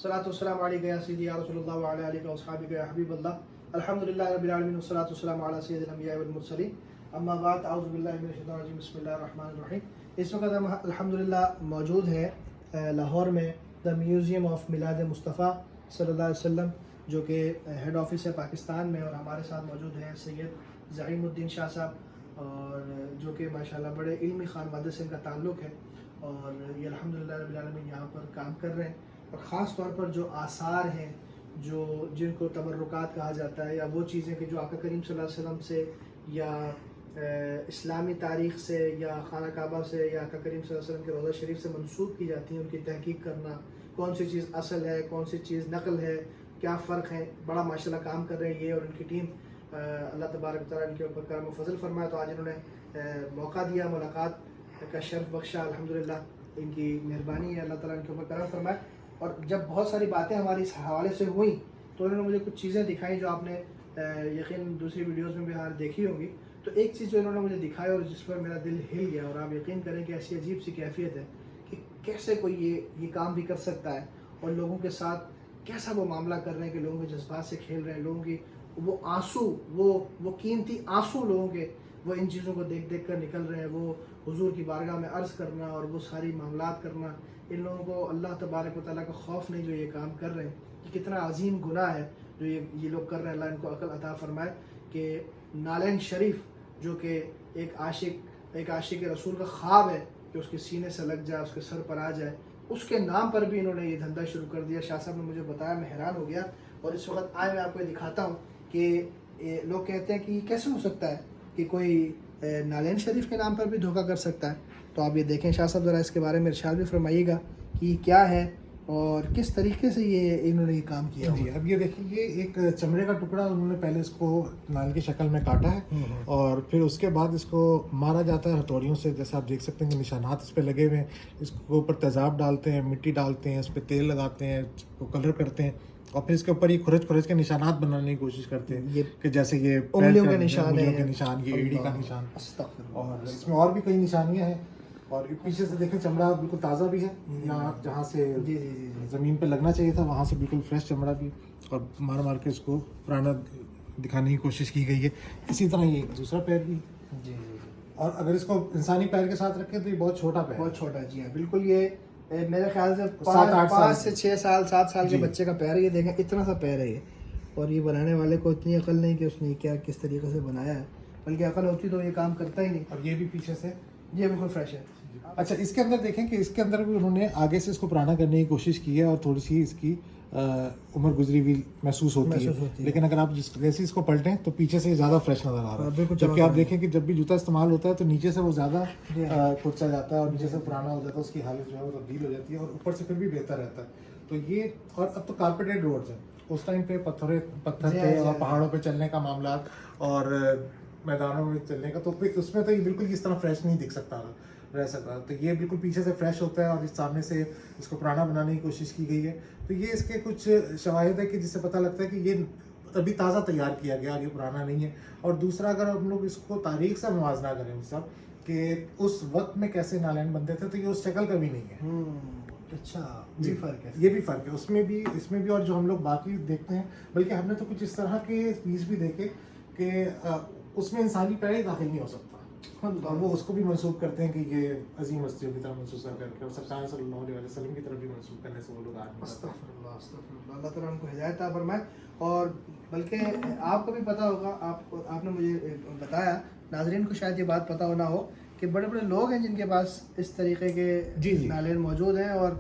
الصلاۃ والسلام علیک یا سیدی یا رسول اللہ وعلی آلہ واصحابہ یا حبیب اللہ الحمدللہ رب العالمین والصلاۃ والسلام علی سید الانبیاء والمرسلین اما بعد اعوذ باللہ من الشیطان الرجیم بسم اللہ الرحمن الرحیم۔ اس وقت ہم الحمدللہ موجود ہیں لاہور میں دا میوزیم آف میلاد مصطفیٰ صلی اللہ علیہ وسلم، جو کہ ہیڈ آفس ہے پاکستان میں، اور ہمارے ساتھ موجود ہیں سید زعیم الدین شاہ صاحب، اور جو کہ ماشاءاللہ بڑے علمی خانوادے سے ان کا تعلق ہے، اور یہ الحمدللہ رب العالمین یہاں پر کام کر رہے ہیں، اور خاص طور پر جو آثار ہیں جن کو تبرکات کہا جاتا ہے، یا وہ چیزیں کہ جو آقا کریم صلی اللہ علیہ وسلم سے یا اسلامی تاریخ سے یا خانہ کعبہ سے یا آقا کریم صلی اللہ علیہ وسلم کے روضہ شریف سے منسوب کی جاتی ہیں، ان کی تحقیق کرنا، کون سی چیز اصل ہے، کون سی چیز نقل ہے، کیا فرق ہے، بڑا ماشاءاللہ کام کر رہے ہیں یہ اور ان کی ٹیم۔ اللہ تبارک و تعالیٰ ان کے اوپر کرم و فضل فرمائے، تو آج انہوں نے موقع دیا، ملاقات کا شرف بخشا، الحمدللہ ان کی مہربانی ہے، اللہ تعالیٰ ان کے اوپر کرم فرمائے۔ اور جب بہت ساری باتیں ہماری اس حوالے سے ہوئیں تو انہوں نے مجھے کچھ چیزیں دکھائیں جو آپ نے یقین دوسری ویڈیوز میں بھی دیکھی ہوگی۔ تو ایک چیز جو انہوں نے مجھے دکھائی اور جس پر میرا دل ہل گیا، اور آپ یقین کریں کہ ایسی عجیب سی کیفیت ہے کہ کیسے کوئی یہ کام بھی کر سکتا ہے، اور لوگوں کے ساتھ کیسا وہ معاملہ کر رہے ہیں کہ لوگوں کے جذبات سے کھیل رہے ہیں، لوگوں کی وہ آنسو، وہ قیمتی آنسو لوگوں کے وہ ان چیزوں کو دیکھ دیکھ کر نکل رہے ہیں، وہ حضور کی بارگاہ میں عرض کرنا اور وہ ساری معاملات کرنا۔ ان لوگوں کو اللہ تبارک و تعالیٰ کا خوف نہیں جو یہ کام کر رہے ہیں، کہ کتنا عظیم گناہ ہے جو یہ لوگ کر رہے ہیں۔ اللہ ان کو عقل عطا فرمائے کہ نالین شریف جو کہ ایک عاشق رسول کا خواب ہے کہ اس کے سینے سے لگ جائے، اس کے سر پر آ جائے، اس کے نام پر بھی انہوں نے یہ دھندا شروع کر دیا۔ شاہ صاحب نے مجھے بتایا، میں حیران ہو گیا، اور اس وقت آئے میں آپ کو یہ دکھاتا ہوں کہ لوگ کہتے ہیں کہ یہ کیسے ہو سکتا ہے کہ کوئی نالین شریف کے نام پر بھی دھوکہ کر سکتا ہے۔ تو آپ یہ دیکھیں شاہ صاحب، ذرا اس کے بارے میں ارشاد بھی فرمائیے گا کہ یہ کیا ہے اور کس طریقے سے انہوں نے یہ کام کیا۔ جی، اب یہ دیکھیں، یہ ایک چمڑے کا ٹکڑا انہوں نے پہلے اس کو نال کی شکل میں کاٹا ہے، اور پھر اس کے بعد اس کو مارا جاتا ہے ہتھوڑیوں سے، جیسے آپ دیکھ سکتے ہیں کہ نشانات اس پہ لگے ہوئے ہیں۔ اس کے اوپر تیزاب ڈالتے ہیں، مٹی ڈالتے ہیں، اس پہ تیل لگاتے ہیں، اس کو کلر کرتے ہیں، اور پھر اس کے اوپر یہ کھرچ کے نشانات بنانے کی کوشش کرتے ہیں کہ جیسے یہ انگلیوں کے نشان، یہ ایڑی کا نشان، اور اس میں اور بھی کئی نشانیاں ہیں۔ اور پیچھے سے دیکھیں چمڑا بالکل تازہ بھی ہے، یہاں جہاں سے زمین پہ لگنا چاہیے تھا وہاں سے بالکل فریش چمڑا بھی، اور مار کے اس کو پرانا دکھانے کی کوشش کی گئی ہے۔ اسی طرح یہ دوسرا پیر بھی، اور اگر اس کو انسانی پیر کے ساتھ رکھیں تو یہ بہت چھوٹا پیر، بہت چھوٹا۔ جی ہاں، بالکل، یہ میرے خیال سے 5 سے 6 سال 7 سال کے بچے کا پیر ہے۔ یہ دیکھیں اتنا سا پیر ہے یہ، اور یہ بنانے والے کو اتنی عقل نہیں کہ اس نے کیا کس طریقے سے بنایا ہے، بلکہ عقل ہوتی تو یہ کام کرتا ہی نہیں۔ اور یہ بھی پیچھے سے یہ بالکل فریش ہے۔ اچھا، اس کے اندر دیکھیں کہ اس کے اندر بھی انہوں نے آگے سے اس کو پرانا کرنے کی کوشش کی ہے، اور تھوڑی سی اس کی عمر گزری ہوئی محسوس ہوتی ہے، لیکن اگر آپ جیسے اس کو پلٹیں تو پیچھے سے زیادہ فریش نظر آ رہا ہے۔ جبکہ آپ دیکھیں کہ جب بھی جوتا استعمال ہوتا ہے تو نیچے سے وہ زیادہ کھرچا جاتا ہے، اور نیچے سے پرانا ہو جاتا ہے، اس کی حالت جو ہے وہ تبدیل ہو جاتی ہے، اور اوپر سے پھر بھی بہتر رہتا ہے۔ تو یہ، اور اب تو کارپیٹڈ روڈز ہیں، اس ٹائم پہ پتھر تھے، اور پہاڑوں پہ چلنے کا معاملات اور میدانوں میں چلنے کا، تو پھر اس میں تو یہ بالکل اس طرح فریش نہیں دکھ سکتا رہ سکتا۔ تو یہ بالکل پیچھے سے فریش ہوتا ہے، اور اس سامنے سے اس کو پرانا بنانے کی کوشش کی گئی ہے۔ تو یہ اس کے کچھ شواہد ہے کہ جس سے پتہ لگتا ہے کہ یہ ابھی تازہ تیار کیا گیا، یہ پرانا نہیں ہے۔ اور دوسرا، اگر ہم لوگ اس کو تاریخ سے موازنہ کریں سب کہ اس وقت میں کیسے نالین بنتے تھے، تو یہ اس شکل کا بھی نہیں ہے۔ اچھا، یہ فرق ہے، یہ بھی فرق ہے، اس میں بھی، اور جو ہم لوگ باقی دیکھتے ہیں، بلکہ ہم نے تو کچھ اس طرح کے پیس بھی دیکھے کہ اس میں انسانی پیر ہی داخل نہیں ہو سکتا، اور وہ اس کو بھی منسوخ کرتے ہیں کہ یہ عظیم ہستیوں کی طرح منسوخ کر کے، اور سرکار صلی اللہ علیہ وسلم کی طرف بھی منسوخ کرنے سے وہ لوگ اللہ تعالیٰ ان کو ہدایت عطا فرمائے۔ اور بلکہ آپ کو بھی پتہ ہوگا، آپ نے مجھے بتایا، ناظرین کو شاید یہ بات پتہ ہونا ہو کہ بڑے بڑے لوگ ہیں جن کے پاس اس طریقے کے نالین موجود ہیں، اور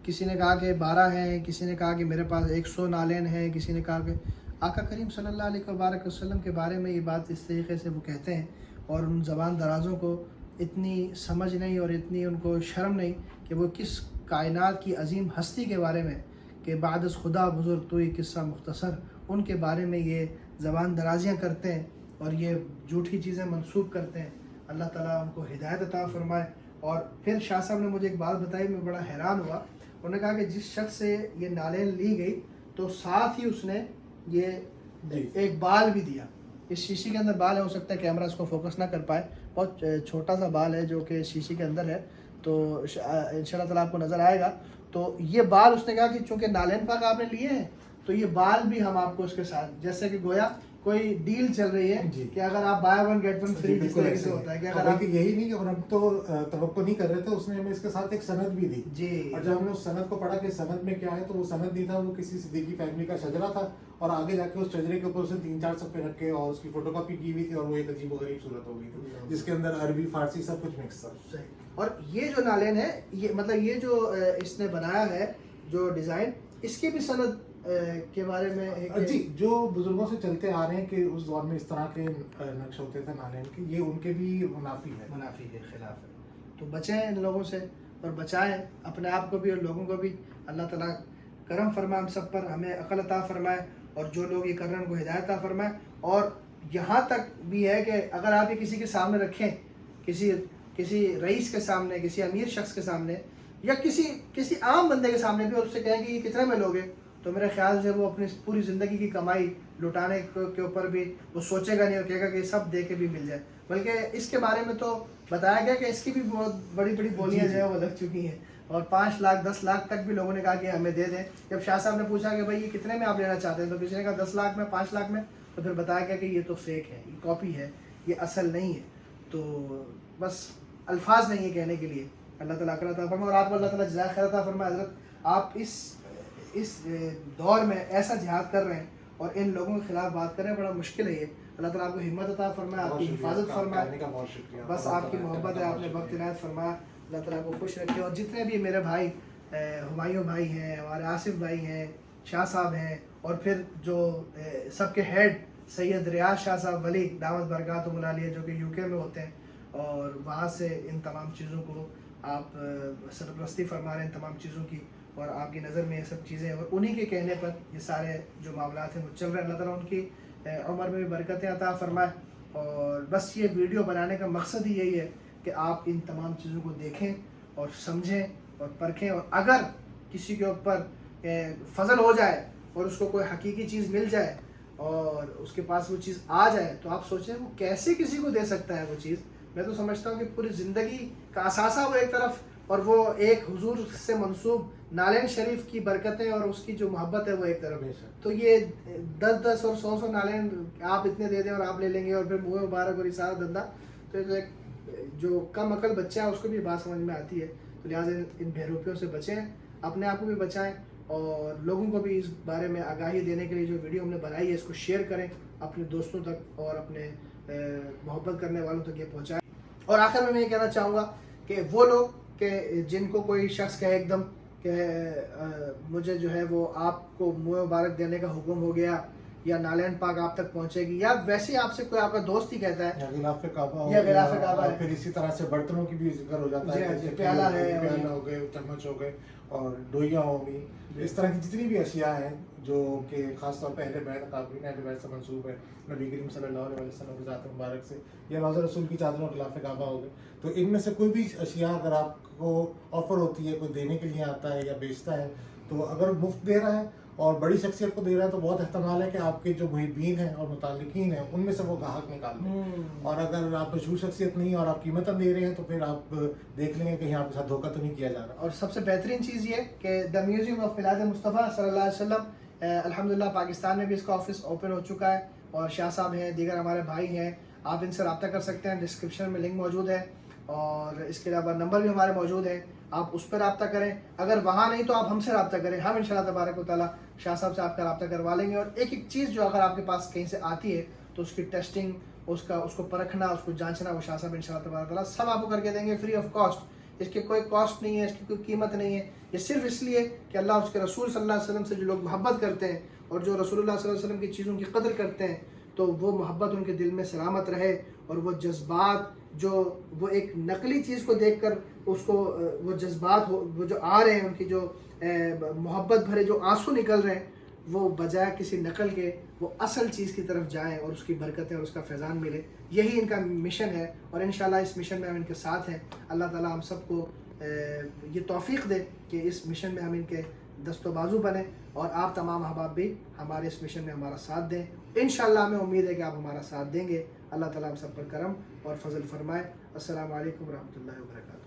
کسی نے کہا کہ 12 ہیں، کسی نے کہا کہ میرے پاس 100 نالین ہیں، کسی نے کہا کہ آقا کریم صلی اللہ علیہ وسلم کے بارے میں یہ بات اس طریقے سے وہ کہتے ہیں، اور ان زبان درازوں کو اتنی سمجھ نہیں اور اتنی ان کو شرم نہیں کہ وہ کس کائنات کی عظیم ہستی کے بارے میں، کہ بعد از خدا بزرگ تو یہ قصہ مختصر، ان کے بارے میں یہ زبان درازیاں کرتے ہیں اور یہ جھوٹی چیزیں منسوب کرتے ہیں۔ اللہ تعالیٰ ان کو ہدایت عطا فرمائے۔ اور پھر شاہ صاحب نے مجھے ایک بات بتائی، میں بڑا حیران ہوا۔ انہوں نے کہا کہ جس شخص سے یہ نالین لی گئی تو ساتھ ہی اس نے یہ ایک بال بھی دیا۔ اس شیشے کے اندر بال ہے، ہو سکتا ہے کیمرہ اس کو فوکس نہ کر پائے، بہت چھوٹا سا بال ہے جو کہ شیشے کے اندر ہے، تو انشاءاللہ تعالیٰ آپ کو نظر آئے گا۔ تو یہ بال اس نے کہا کہ چونکہ نالین پاک آپ نے لیے ہیں تو یہ بال بھی ہم آپ کو اس کے ساتھ، جیسے کہ گویا کوئی ڈیل چل رہی ہے کہ اگر آپ buy one get one free, جس طریقے سے ہوتا ہے کہ اگر آپ یہی نہیں کہ ہم تو توقع نہیں کر رہے تھے، اس نے ہمیں اس کے ساتھ ایک سند بھی دی جی، اور جب ہم نے اس سند کو پڑھا کہ سند میں کیا ہے تو وہ سند نہیں تھا، وہ کسی صدیقی فیملی کا شجرا تھا اور آگے جا کے اس شجرے کے اوپر اس نے 3-4 صفحے رکھے اور اس کی فوٹو کاپی کی ہوئی تھی اور وہ ایک عجیب و غریب صورت ہو گئی تھی جس کے اندر عربی فارسی سب کچھ مکس تھا. اور یہ جو نالین ہے، یہ مطلب یہ جو اس نے بنایا ہے جو ڈیزائن، اس کی بھی سند کے بارے میں جی جو بزرگوں سے چلتے آ رہے ہیں کہ اس دور میں اس طرح کے نقش ہوتے تھے نالین کے، یہ ان کے بھی منافی ہے، خلاف ہے. تو بچیں ان لوگوں سے اور بچائیں اپنے آپ کو بھی اور لوگوں کو بھی. اللہ تعالیٰ کرم فرمائے ہم سب پر، ہمیں عقل عطا فرمائے اور جو لوگ یہ کر رہے ہیں ان کو ہدایت عطا فرمائے. اور یہاں تک بھی ہے کہ اگر آپ یہ کسی کے سامنے رکھیں، کسی رئیس کے سامنے، کسی امیر شخص کے سامنے یا کسی عام بندے کے سامنے بھی، اور اس سے کہیں کہ یہ کتنے میں لوگے، تو میرے خیال سے وہ اپنی پوری زندگی کی کمائی لٹانے کے اوپر بھی وہ سوچے گا نہیں اور کہے گا کہ یہ سب دے کے بھی مل جائے. بلکہ اس کے بارے میں تو بتایا گیا کہ اس کی بھی بہت بڑی بڑی بولیاں جو ہے وہ لگ چکی ہیں اور 5 لاکھ 10 لاکھ تک بھی لوگوں نے کہا کہ ہمیں دے دیں. جب شاہ صاحب نے پوچھا کہ بھائی یہ کتنے میں آپ لینا چاہتے ہیں تو کسی نے کہا 10 لاکھ میں، 5 لاکھ میں، تو پھر بتایا گیا کہ یہ تو فیک ہے، یہ کاپی ہے، یہ اصل نہیں ہے. تو بس الفاظ نہیں ہے کہنے کے لیے. اللہ تعالیٰ عطا فرمائے اور آپ کو اللہ تعالیٰ جزائے خیر عطا فرمائے. حضرت آپ اس دور میں ایسا جہاد کر رہے ہیں اور ان لوگوں کے خلاف بات کر رہے ہیں، بڑا مشکل ہے یہ. اللہ تعالیٰ آپ کو ہمت عطا فرمائے، آپ کی حفاظت فرمائے. بس آپ کی محبت ہے، آپ نے وقت عنایت فرمایا. اللہ تعالیٰ کو خوش رکھے. اور جتنے بھی میرے بھائی ہمایوں بھائی ہیں، ہمارے آصف بھائی ہیں، شاہ صاحب ہیں، اور پھر جو سب کے ہیڈ سید ریاض شاہ صاحب ولی دامت برکاتہم العالیہ جو کہ یو کے میں ہوتے ہیں، اور وہاں سے ان تمام چیزوں کو آپ سرپرستی فرما رہے ہیں، ان تمام چیزوں کی، اور آپ کی نظر میں یہ سب چیزیں، اور انہی کے کہنے پر یہ سارے جو معاملات ہیں وہ چل رہے ہیں. اللہ تعالیٰ ان کی عمر میں بھی برکتیں عطا فرمائے. اور بس یہ ویڈیو بنانے کا مقصد ہی یہی ہے کہ آپ ان تمام چیزوں کو دیکھیں اور سمجھیں اور پرکھیں، اور اگر کسی کے اوپر فضل ہو جائے اور اس کو کوئی حقیقی چیز مل جائے اور اس کے پاس وہ چیز آ جائے تو آپ سوچیں وہ کیسے کسی کو دے سکتا ہے وہ چیز. میں تو سمجھتا ہوں کہ پوری زندگی کا اثاثہ وہ ایک طرف، اور وہ ایک حضور سے منسوب نالین شریف کی برکتیں اور اس کی جو محبت ہے وہ ایک طرف. تو یہ 10 اور 100 نالین آپ اتنے دے دیں اور آپ لے لیں گے اور پھر منہ مبارک اور یہ سارا دھندا، تو ایک جو کم عقل بچہ ہے اس کو بھی بات سمجھ میں آتی ہے. تو لہٰذا ان بہروپیوں سے بچیں، اپنے آپ کو بھی بچائیں اور لوگوں کو بھی اس بارے میں آگاہی دینے کے لیے جو ویڈیو ہم نے بنائی ہے اس کو شیئر کریں اپنے دوستوں تک اور اپنے محبت کرنے والوں تک یہ پہنچائیں. اور آخر میں یہ کہنا چاہوں گا کہ وہ لوگ کہ جن کو کوئی شخص کہے ایک دم کہ مجھے جو ہے وہ آپ کو منہ مبارک دینے کا حکم ہو گیا یا نالین پاک آپ تک پہنچے گی، یا ویسے ہی آپ سے کوئی آپ کا دوست ہی کہتا ہے غلاف کعبہ یا غلاف کعبہ ہے، پھر اسی طرح سے برتنوں کی بھی ذکر ہو جاتا ہے، پیالہ ہے، پیالہ ہو گئے، چمچ ہو گئے اور ڈوئیاں ہوں گی، اس طرح کی جتنی بھی اشیاء ہیں جو کہ خاص طور پہ اہل بیت قابلین اہل بیت سے منسوب ہے نبی کریم صلی اللہ علیہ وسلم کی ذات مبارک سے، یا روضہ رسول کی چادر اور غلاف کعبہ ہو گئے. تو ان میں سے کوئی بھی اشیاء اگر آپ کو آفر ہوتی ہے، کوئی دینے کے لیے آتا ہے یا بیچتا ہے، تو اگر مفت دے رہا ہے اور بڑی شخصیت کو دے رہا ہے تو بہت احتمال ہے کہ آپ کے جو محبین ہیں اور متعلقین ہیں ان میں سے وہ گاہک نکال لیں. اور اگر آپ مشہور شخصیت نہیں اور آپ قیمتاً دے رہے ہیں تو پھر آپ دیکھ لیں گے کہیں آپ کے ساتھ دھوکہ تو نہیں کیا جا رہا. اور سب سے بہترین چیز یہ کہ دا میوزیم آف میلاد مصطفیٰ صلی اللہ علیہ وسلم الحمدللہ پاکستان میں بھی اس کا آفس اوپن ہو چکا ہے، اور شاہ صاحب ہیں، دیگر ہمارے بھائی ہیں، آپ ان سے رابطہ کر سکتے ہیں. ڈسکرپشن میں لنک موجود ہے اور اس کے علاوہ نمبر بھی ہمارے موجود ہیں، آپ اس پہ رابطہ کریں. اگر وہاں نہیں تو آپ ہم سے رابطہ کریں، ہم انشاءاللہ تبارک و تعالیٰ شاہ صاحب سے آپ کا رابطہ کروا لیں گے. اور ایک چیز جو اگر آپ کے پاس کہیں سے آتی ہے تو اس کی ٹیسٹنگ، اس کو پرکھنا، اس کو جانچنا، وہ شاہ صاحب انشاءاللہ تبارک و تعالیٰ سب آپ کو کر کے دیں گے فری آف کاسٹ. اس کی کوئی کاسٹ نہیں ہے، اس کی کوئی قیمت نہیں ہے. یہ صرف اس لیے کہ اللہ اس کے رسول صلی اللہ علیہ وسلم سے جو لوگ محبت کرتے ہیں اور جو رسول اللہ صلی اللہ علیہ وسلم کی چیزوں کی قدر کرتے ہیں تو وہ محبت ان کے دل میں سلامت رہے، اور وہ جذبات جو وہ ایک نقلی چیز کو دیکھ کر اس کو وہ جذبات وہ جو آ رہے ہیں، ان کی جو محبت بھرے جو آنسو نکل رہے ہیں، وہ بجائے کسی نقل کے وہ اصل چیز کی طرف جائیں اور اس کی برکتیں اور اس کا فیضان ملے. یہی ان کا مشن ہے اور انشاءاللہ اس مشن میں ہم ان کے ساتھ ہیں. اللہ تعالیٰ ہم سب کو یہ توفیق دے کہ اس مشن میں ہم ان کے دست و بازو بنیں، اور آپ تمام احباب بھی ہمارے اس مشن میں ہمارا ساتھ دیں. انشاءاللہ ہمیں امید ہے کہ آپ ہمارا ساتھ دیں گے. اللہ تعالیٰ ہم سب پر کرم اور فضل فرمائے. السلام علیکم ورحمۃ اللہ وبرکاتہ.